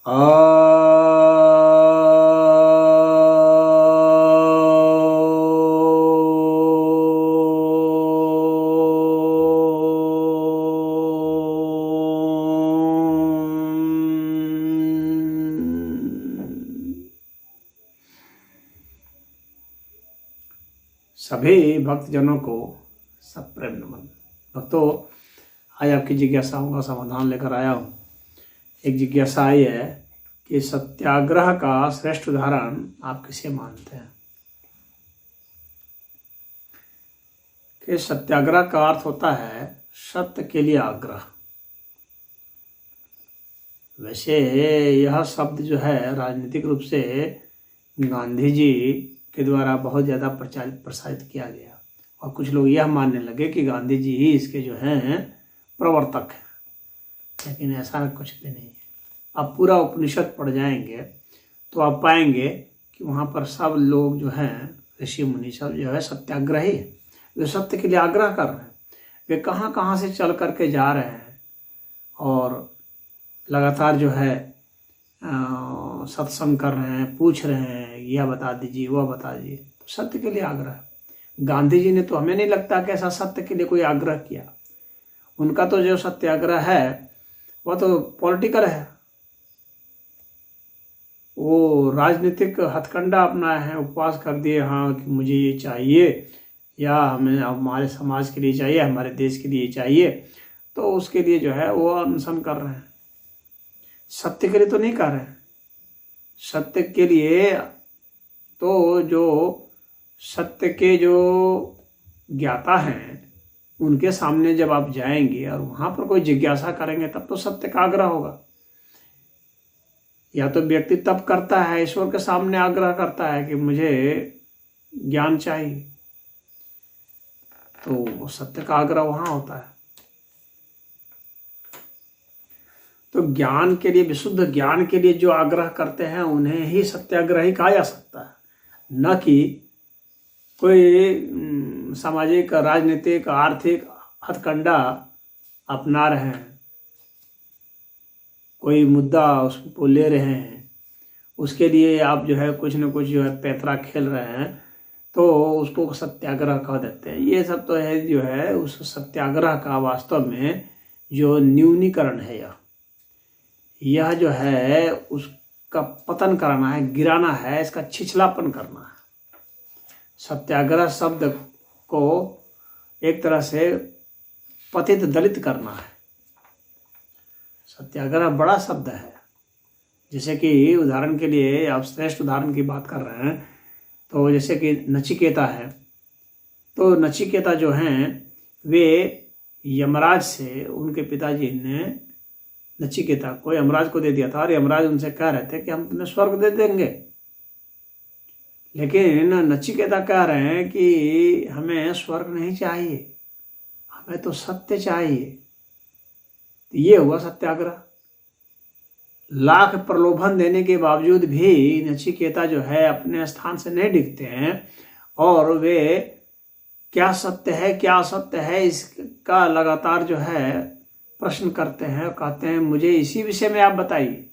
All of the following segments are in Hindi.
सभी भक्तजनों को सप्रेम नमन। भक्तों, आज आपकी जिज्ञासाओं का समाधान लेकर आया हूँ। एक जिज्ञासा आई है कि सत्याग्रह का श्रेष्ठ उदाहरण आप किसे मानते हैं? कि सत्याग्रह का अर्थ होता है सत्य के लिए आग्रह। वैसे यह शब्द जो है राजनीतिक रूप से गांधी जी के द्वारा बहुत ज़्यादा प्रसारित किया गया और कुछ लोग यह मानने लगे कि गांधी जी ही इसके जो हैं प्रवर्तक हैं, लेकिन ऐसा कुछ भी नहीं है। आप पूरा उपनिषद पढ़ जाएंगे तो आप पाएंगे कि वहाँ पर सब लोग जो हैं ऋषि मुनि सब जो है सत्याग्रही है, वे सत्य के लिए आग्रह कर रहे हैं। वे कहाँ कहाँ से चल करके जा रहे हैं और लगातार जो है सत्संग कर रहे हैं, पूछ रहे हैं, यह बता दीजिए वह बता दीजिए। तो सत्य के लिए आग्रह। गांधी जी ने तो हमें नहीं लगता कि ऐसा सत्य के लिए कोई आग्रह किया। उनका तो जो सत्याग्रह है वह तो पॉलिटिकल है। वो राजनीतिक हथकंडा अपनाए हैं, उपवास कर दिए, हाँ कि मुझे ये चाहिए या हमें हमारे समाज के लिए चाहिए, हमारे देश के लिए चाहिए, तो उसके लिए जो है वो अनशन कर रहे हैं। सत्य के लिए तो नहीं कर रहे हैं। सत्य के लिए तो जो सत्य के जो ज्ञाता हैं उनके सामने जब आप जाएंगे और वहाँ पर कोई जिज्ञासा करेंगे तब तो सत्य का आग्रह होगा। या तो व्यक्ति तब करता है, ईश्वर के सामने आग्रह करता है कि मुझे ज्ञान चाहिए, तो सत्य का आग्रह वहाँ होता है। तो ज्ञान के लिए, विशुद्ध ज्ञान के लिए जो आग्रह करते हैं उन्हें ही सत्याग्रही कहा जा सकता है, न कि कोई सामाजिक, राजनीतिक, आर्थिक हथकंडा अपना रहे हैं, कोई मुद्दा उसको ले रहे हैं, उसके लिए आप जो है कुछ न कुछ जो है पैतरा खेल रहे हैं, तो उसको सत्याग्रह कह देते हैं। ये सब तो है जो है उस सत्याग्रह का वास्तव में जो न्यूनीकरण है, यह जो है उसका पतन कराना है, गिराना है, इसका छिछलापन करना है। सत्याग्रह शब्द को एक तरह से पतित दलित करना है। सत्याग्रह बड़ा शब्द है। जैसे कि उदाहरण के लिए आप श्रेष्ठ उदाहरण की बात कर रहे हैं, तो जैसे कि नचिकेता है, तो नचिकेता जो हैं वे यमराज से, उनके पिताजी ने नचिकेता को यमराज को दे दिया था और यमराज उनसे कह रहे थे कि हम तुम्हें स्वर्ग दे देंगे, लेकिन नचिकेता कह रहे हैं कि हमें स्वर्ग नहीं चाहिए, हमें तो सत्य चाहिए। तो ये हुआ सत्याग्रह। लाख प्रलोभन देने के बावजूद भी नचिकेता जो है अपने स्थान से नहीं डिगते हैं और वे क्या सत्य है क्या असत्य है इसका लगातार जो है प्रश्न करते हैं और कहते हैं मुझे इसी विषय में आप बताइए,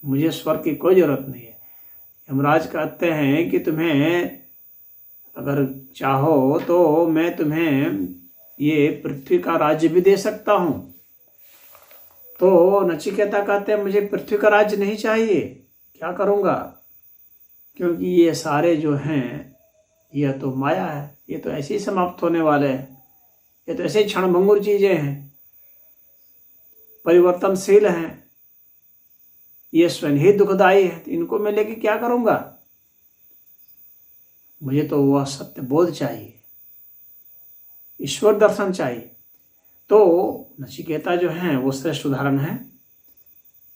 मुझे स्वर्ग की कोई जरूरत नहीं है। यमराज कहते हैं कि तुम्हें अगर चाहो तो मैं तुम्हें ये पृथ्वी का राज्य भी दे सकता हूं। तो नचिकेता कहते हैं मुझे पृथ्वी का राज्य नहीं चाहिए, क्या करूंगा, क्योंकि ये सारे जो हैं यह तो माया है, ये तो ऐसे ही समाप्त होने वाले हैं, ये तो ऐसे ही क्षणभंगुर चीजें हैं, परिवर्तनशील हैं, ये स्वयं ही दुखदायी है, तो इनको मैं लेके क्या करूंगा। मुझे तो वह सत्य बोध चाहिए, ईश्वर दर्शन चाहिए। तो नचिकेता जो हैं वो श्रेष्ठ उदाहरण है।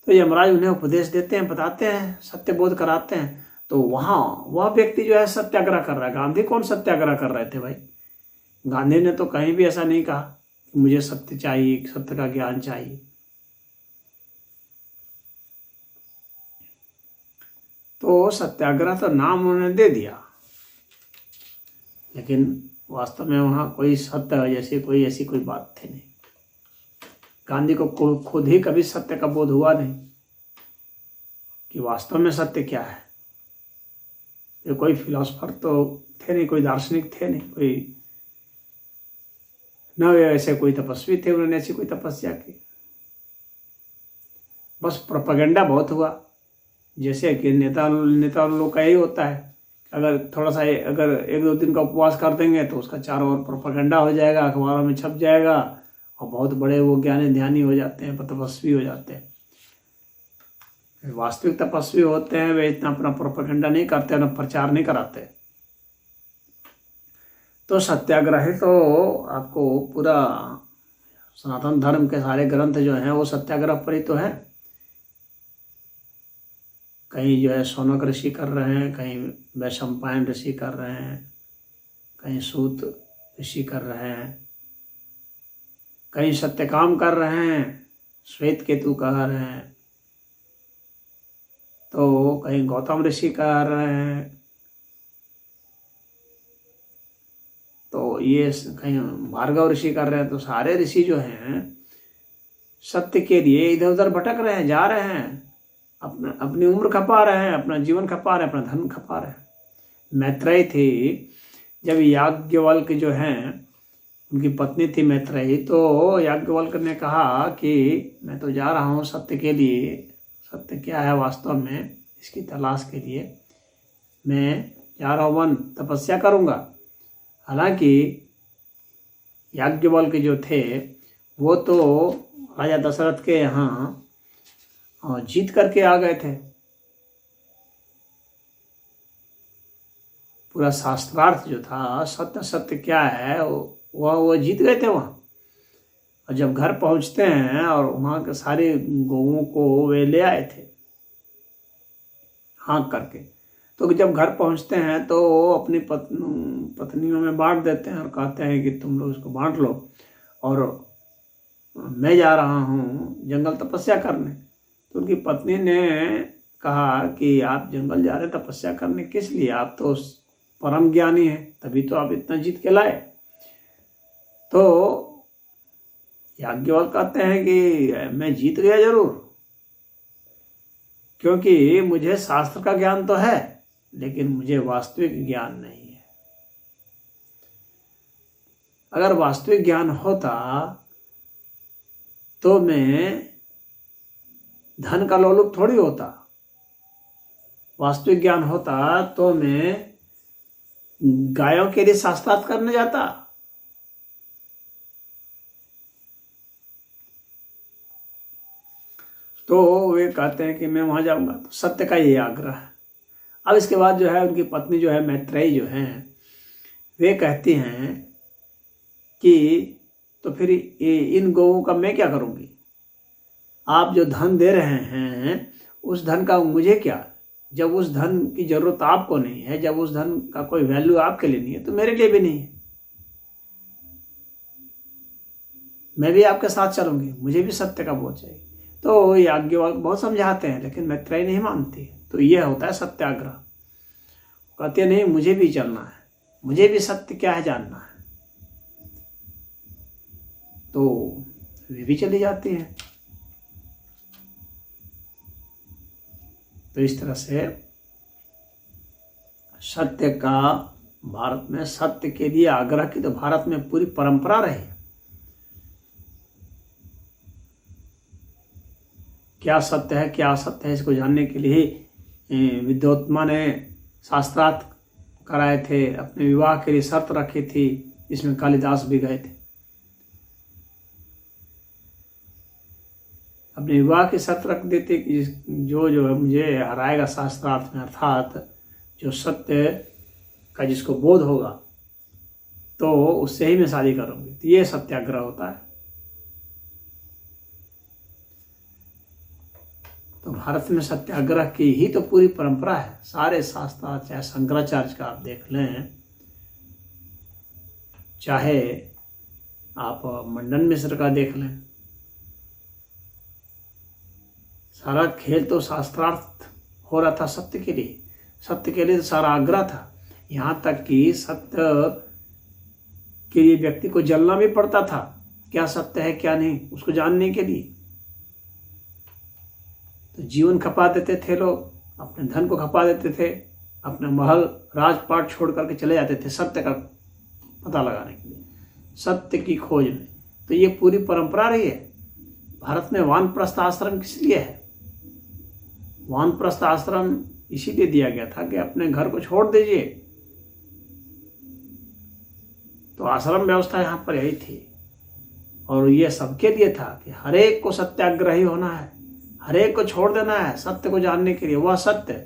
तो यमराज उन्हें उपदेश देते हैं, बताते हैं, सत्य बोध कराते हैं। तो वहाँ वह व्यक्ति जो है सत्याग्रह कर रहा है। गांधी कौन सत्याग्रह कर रहे थे भाई? गांधी ने तो कहीं भी ऐसा नहीं कहा कि मुझे सत्य चाहिए, सत्य का ज्ञान चाहिए। तो सत्याग्रह तो नाम उन्होंने दे दिया, लेकिन वास्तव में वहाँ कोई सत्य जैसी कोई ऐसी कोई बात थी नहीं। गांधी को खुद ही कभी सत्य का बोध हुआ नहीं। कि वास्तव में सत्य क्या है। ये कोई फिलोसफर तो थे नहीं, कोई दार्शनिक थे नहीं, कोई न ऐसे कोई तपस्वी थे, उन्होंने ऐसी कोई तपस्या की। बस प्रोपेगेंडा बहुत हुआ। जैसे कि नेता लोग का यही होता है, अगर थोड़ा सा अगर 1-2 दिन का उपवास कर देंगे तो उसका चारों ओर प्रोपेगेंडा हो जाएगा, अखबारों में छप जाएगा और बहुत बड़े वो ज्ञानी ध्यानी हो जाते हैं, तपस्वी हो जाते हैं। वास्तविक तपस्वी होते हैं वे इतना अपना प्रोपेगेंडा नहीं करते, ना प्रचार नहीं कराते। तो सत्याग्रह तो आपको पूरा सनातन धर्म के सारे ग्रंथ जो हैं वो सत्याग्रह पर ही तो है। कहीं जो है शौनक ऋषि कर रहे हैं, कहीं वैशंपायन ऋषि कर रहे हैं, कहीं सूत ऋषि कर रहे हैं, कहीं सत्यकाम कर रहे हैं, श्वेत केतु कह रहे हैं, तो कहीं गौतम ऋषि कर रहे हैं, तो ये कहीं भार्गव ऋषि कर रहे हैं। तो सारे ऋषि जो हैं सत्य के लिए इधर उधर भटक रहे हैं, जा रहे हैं, अपनी उम्र खपा रहे हैं, अपना जीवन खपा रहे हैं, अपना धन खपा रहे हैं। मैत्रेयी थी, जब याज्ञवल्क्य जो हैं उनकी पत्नी थी मैत्रेयी, तो याज्ञवल्क्य ने कहा कि मैं तो जा रहा हूँ सत्य के लिए, सत्य क्या है वास्तव में इसकी तलाश के लिए मैं जा रहा हूँ वन, तपस्या करूँगा। हालांकि याज्ञवल्क्य जो थे वो तो राजा दशरथ के यहाँ जीत करके आ गए थे, पूरा शास्त्रार्थ जो था सत्य क्या है वो जीत गए थे वहाँ। और जब घर पहुँचते हैं और वहाँ के सारे गौओं को वे ले आए थे हाँक करके, तो जब घर पहुँचते हैं तो अपनी पत्नियों में बांट देते हैं और कहते हैं कि तुम लोग इसको बांट लो और मैं जा रहा हूँ जंगल तपस्या करने। तो उनकी पत्नी ने कहा कि आप जंगल जा रहे तपस्या करने किस लिए, आप तो परम ज्ञानी हैं, तभी तो आप इतना जीत के लाए। तो याज्ञवल्क्य कहते हैं कि मैं जीत गया जरूर, क्योंकि मुझे शास्त्र का ज्ञान तो है लेकिन मुझे वास्तविक ज्ञान नहीं है। अगर वास्तविक ज्ञान होता तो मैं धन का लोलुप थोड़ी होता, वास्तविक ज्ञान होता तो मैं गायों के लिए शास्त्रार्थ करने जाता। तो वे कहते हैं कि मैं वहां जाऊंगा, तो सत्य का ये आग्रह है। अब इसके बाद जो है उनकी पत्नी जो है मैत्रेयी जो है वे कहती हैं कि तो फिर इन गौओं का मैं क्या करूंगी, आप जो धन दे रहे हैं उस धन का मुझे क्या, जब उस धन की जरूरत आपको नहीं है, जब उस धन का कोई वैल्यू आपके लिए नहीं है तो मेरे लिए भी नहीं है। मैं भी आपके साथ चलूंगी, मुझे भी सत्य का बोध चाहिए। तो याज्ञवल्क्य बहुत समझाते हैं लेकिन मैत्रेयी नहीं मानती। तो यह होता है सत्याग्रह। कहते नहीं मुझे भी चलना है, मुझे भी सत्य क्या है जानना है। तो वे भी चली जाती हैं। तो इस तरह से सत्य का भारत में, सत्य के लिए आग्रह की तो भारत में पूरी परंपरा रही। क्या सत्य है क्या असत्य है इसको जानने के लिए विद्वोत्मा ने शास्त्रार्थ कराए थे, अपने विवाह के लिए शर्त रखी थी, इसमें कालिदास भी गए थे। अपने विवाह की शर्त रख देते कि जो है मुझे हराएगा शास्त्रार्थ में, अर्थात जो सत्य का जिसको बोध होगा तो उससे ही मैं शादी करूंगी। तो ये सत्याग्रह होता है। तो भारत में सत्याग्रह की ही तो पूरी परंपरा है। सारे शास्त्र, चाहे शंकराचार्य का आप देख लें, चाहे आप मंडन मिश्र का देख लें, सारा खेल तो शास्त्रार्थ हो रहा था सत्य के लिए। सत्य के लिए तो सारा आग्रह था। यहाँ तक कि सत्य के लिए व्यक्ति को जलना भी पड़ता था, क्या सत्य है क्या नहीं उसको जानने के लिए। तो जीवन खपा देते थे लोग, अपने धन को खपा देते थे, अपने महल राजपाट छोड़ करके चले जाते थे सत्य का पता लगाने के लिए, सत्य की खोज में। तो ये पूरी परंपरा रही है। भारत में वानप्रस्थ आश्रम किस लिए है? वानप्रस्थ आश्रम इसीलिए दिया गया था कि अपने घर को छोड़ दीजिए। तो आश्रम व्यवस्था यहाँ पर यही थी, और ये सबके लिए था कि हर एक को सत्याग्रही होना है, हर एक को छोड़ देना है सत्य को जानने के लिए। वह सत्य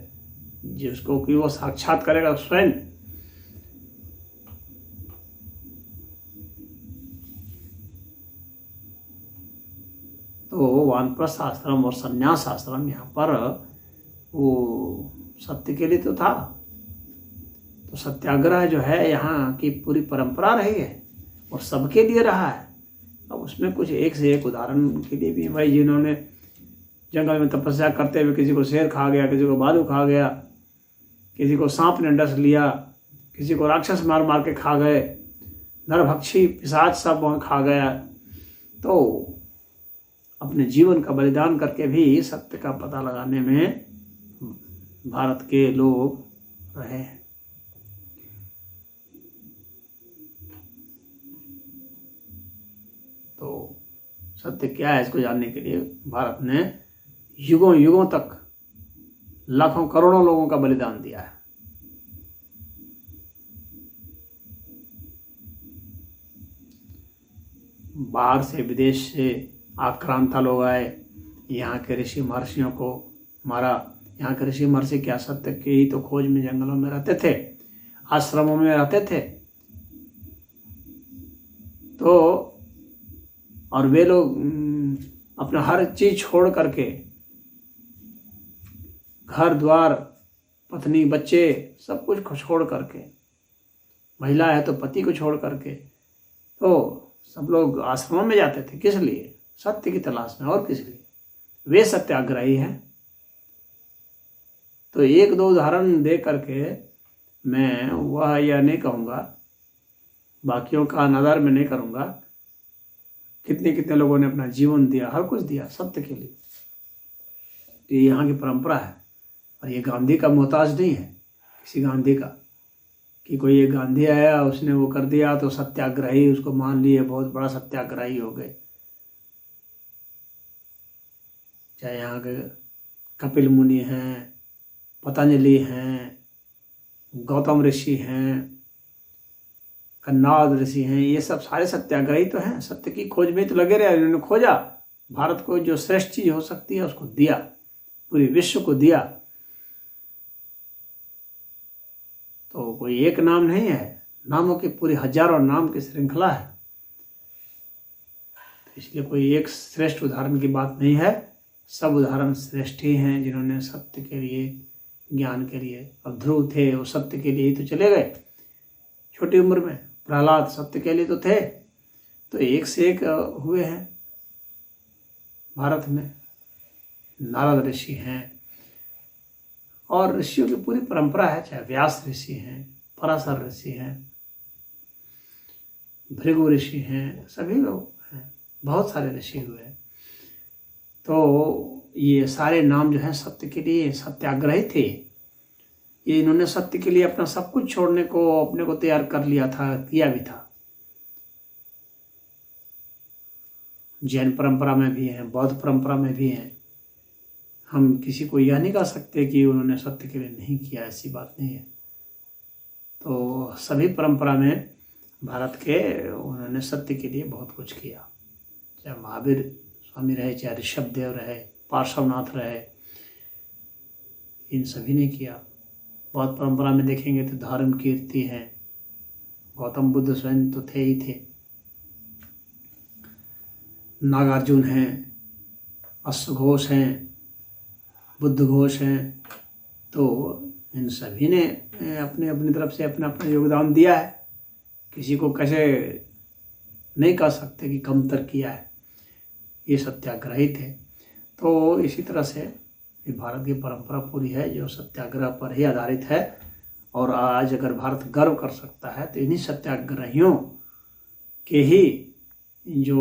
जिसको कि वो साक्षात करेगा स्वयं। तो वानप्रस्थ आश्रम और संन्यास आश्रम यहाँ पर वो सत्य के लिए तो था। तो सत्याग्रह जो है यहाँ की पूरी परंपरा रही है और सबके लिए रहा है। अब उसमें कुछ एक से एक उदाहरण के लिए भी भाई, जिन्होंने जंगल में तपस्या करते हुए किसी को शेर खा गया, किसी को भालू खा गया, किसी को सांप ने डस लिया, किसी को राक्षस मार मार के खा गए, नरभक्षी पिशाच सब वहाँ खा गया, तो अपने जीवन का बलिदान करके भी सत्य का पता लगाने में भारत के लोग रहे हैं। तो सत्य क्या है इसको जानने के लिए भारत ने युगों युगों तक लाखों करोड़ों लोगों का बलिदान दिया है। बाहर से विदेश से आक्रांता लोग आए, यहाँ के ऋषि महर्षियों को मारा। यहाँ के ऋषि महर्षि क्या सत्य की ही तो खोज में जंगलों में रहते थे, आश्रमों में रहते थे। तो और वे लोग अपना हर चीज छोड़ करके, घर द्वार पत्नी बच्चे सब कुछ को छोड़ करके, महिला है तो पति को छोड़ करके, तो सब लोग आश्रमों में जाते थे। किस लिए? सत्य की तलाश में, और किस लिए? वे सत्याग्रही हैं। तो एक दो उदाहरण दे करके मैं वह यह नहीं कहूँगा, बाकियों का नज़र में नहीं करूँगा, कितने कितने लोगों ने अपना जीवन दिया, हर कुछ दिया सत्य के लिए। तो ये यहाँ की परंपरा है। और ये गांधी का मोहताज नहीं है, किसी गांधी का, कि कोई एक गांधी आया उसने वो कर दिया तो सत्याग्रही उसको मान लिए, बहुत बड़ा सत्याग्रही हो गए। चाहे यहाँ के कपिल मुनि हैं, पतंजलि हैं, गौतम ऋषि हैं, कन्नाद ऋषि हैं, ये सब सारे सत्याग्रही तो हैं, सत्य की खोज में तो लगे रहे। उन्होंने खोजा, भारत को जो श्रेष्ठ चीज हो सकती है उसको दिया, पूरे विश्व को दिया। तो कोई एक नाम नहीं है, नामों की पूरी हजारों नाम की श्रृंखला है। तो इसलिए कोई एक श्रेष्ठ उदाहरण की बात नहीं है, सब उदाहरण श्रेष्ठ ही हैं जिन्होंने सत्य के लिए, ज्ञान के लिए। अब ध्रुव थे, वो सत्य के लिए ही तो चले गए छोटी उम्र में। प्रहलाद सत्य के लिए तो थे। तो एक से एक हुए हैं भारत में। नारद ऋषि हैं, और ऋषियों की पूरी परंपरा है, चाहे व्यास ऋषि हैं, पराशर ऋषि हैं, भृगु ऋषि हैं, सभी लोग हैं, बहुत सारे ऋषि हुए। तो ये सारे नाम जो हैं सत्य के लिए सत्याग्रही थे। ये इन्होंने सत्य के लिए अपना सब कुछ छोड़ने को, अपने को तैयार कर लिया था, किया भी था। जैन परंपरा में भी हैं, बौद्ध परंपरा में भी हैं। हम किसी को यह नहीं कह सकते कि उन्होंने सत्य के लिए नहीं किया, ऐसी बात नहीं है। तो सभी परंपरा में भारत के उन्होंने सत्य के लिए बहुत कुछ किया। चाहे महावीर स्वामी रहे, चाहे ऋषभ देव रहे, पार्श्वनाथ रहे, इन सभी ने किया। बौद्ध परंपरा में देखेंगे तो धर्म कीर्ति है, गौतम बुद्ध स्वयं तो थे ही थे, नागार्जुन हैं, अश्वघोष हैं, बुद्ध घोष हैं। तो इन सभी ने अपने अपनी तरफ से अपना अपना योगदान दिया है। किसी को कैसे नहीं कह सकते कि कमतर किया है। ये सत्याग्रही थे। तो इसी तरह से ये भारत की परंपरा पूरी है जो सत्याग्रह पर ही आधारित है। और आज अगर भारत गर्व कर सकता है तो इन्हीं सत्याग्रहियों के ही जो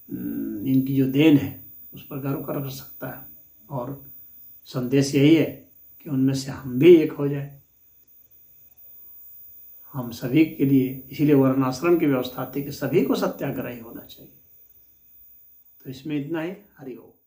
इनकी जो देन है, उस पर गर्व कर सकता है। और संदेश यही है कि उनमें से हम भी एक हो जाए, हम सभी के लिए। इसीलिए वर्णाश्रम की व्यवस्था थी कि सभी को सत्याग्रही होना चाहिए। तो इसमें इतना ही। हरि ओम।